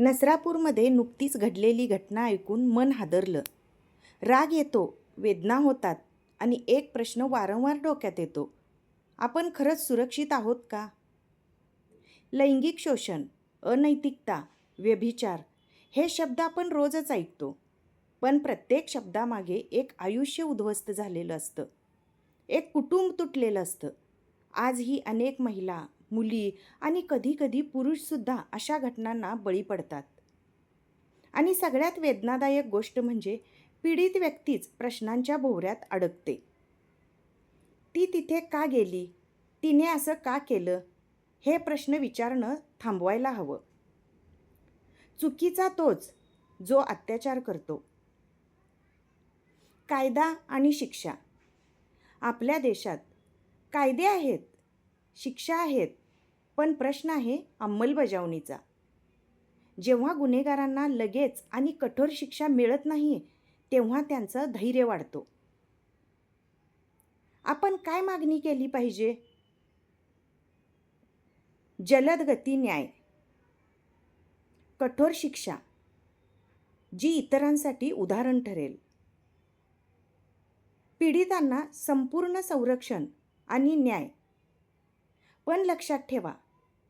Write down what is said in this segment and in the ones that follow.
नसरापूरमध्ये नुकतीच घडलेली घटना ऐकून मन हादरलं. राग येतो, वेदना होतात आणि एक प्रश्न वारंवार डोक्यात येतो. आपण खरंच सुरक्षित आहोत का? लैंगिक शोषण, अनैतिकता, व्यभिचार हे शब्द आपण रोजच ऐकतो. पण प्रत्येक शब्दामागे एक आयुष्य उद्ध्वस्त झालेलं असतं. एक कुटुंब तुटलेलं असतं. आजही अनेक महिला, मुली आणि कधीकधी पुरुषसुद्धा अशा घटनांना बळी पडतात. आणि सगळ्यात वेदनादायक गोष्ट म्हणजे पीडित व्यक्तीच प्रश्नांच्या भोवऱ्यात अडकते. ती तिथे का गेली? तिने असं का केलं? हे प्रश्न विचारणं थांबवायला हवं. चुकीचा तोच जो अत्याचार करतो. कायदा आणि शिक्षा. आपल्या देशात कायदे आहेत, शिक्षा आहेत, पण प्रश्न आहे अंमलबजावणीचा. जेव्हा गुन्हेगारांना लगेच आणि कठोर शिक्षा मिळत नाही, तेव्हा त्यांचं धैर्य वाढतो. आपण काय मागणी केली पाहिजे? जलद गती न्याय, कठोर शिक्षा जी इतरांसाठी उदाहरण ठरेल, पीडितांना संपूर्ण संरक्षण आणि न्याय. पण लक्षात ठेवा,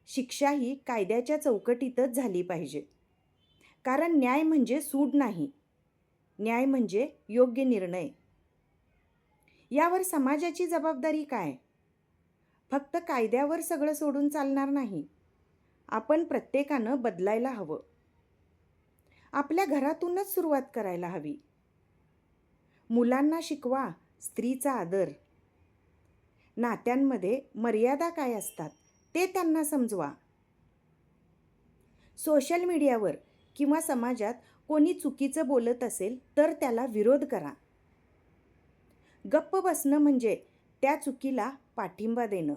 शिक्षा ही कायद्याच्या चौकटीतच झाली पाहिजे. कारण न्याय म्हणजे सूड नाही, न्याय म्हणजे योग्य निर्णय. यावर समाजाची जबाबदारी काय? फक्त कायद्यावर सगळं सोडून चालणार नाही. आपण प्रत्येकानं बदलायला हवं. आपल्या घरातूनच सुरुवात करायला हवी. मुलांना शिकवा स्त्रीचा आदर. नात्यांमध्ये मर्यादा काय असतात ते त्यांना समजवा. सोशल मीडियावर किंवा समाजात कोणी चुकीचं बोलत असेल तर त्याला विरोध करा. गप्प बसणं म्हणजे त्या चुकीला पाठिंबा देणं.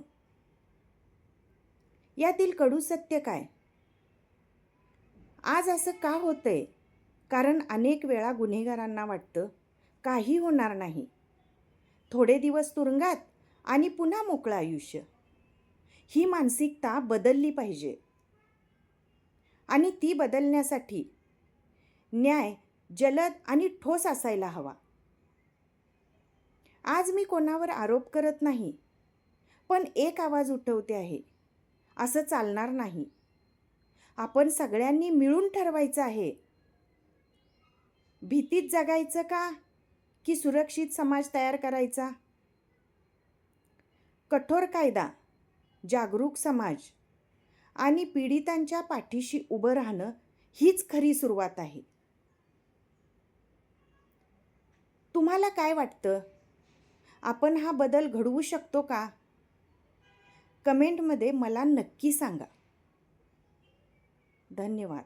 यातील कडू सत्य काय? आज असं का होतंय? कारण अनेक वेळा गुन्हेगारांना वाटतं काही होणार नाही. थोडे दिवस तुरुंगात आणि पुन्हा मोकळं आयुष्य. ही मानसिकता बदलली पाहिजे. आणि ती बदलण्यासाठी न्याय जलद आणि ठोस असायला हवा. आज मी कोणावर आरोप करत नाही, पण एक आवाज उठवते आहे. असं चालणार नाही. आपण सगळ्यांनी मिळून ठरवायचं आहे. भीतीत जगायचं का की सुरक्षित समाज तयार करायचा? कठोर कायदा, जागरूक समाज आणि पीडितांच्या पाठीशी उभं राहणं हीच खरी सुरुवात आहे. तुम्हाला काय वाटतं? आपण हा बदल घडवू शकतो का? कमेंटमध्ये मला नक्की सांगा. धन्यवाद.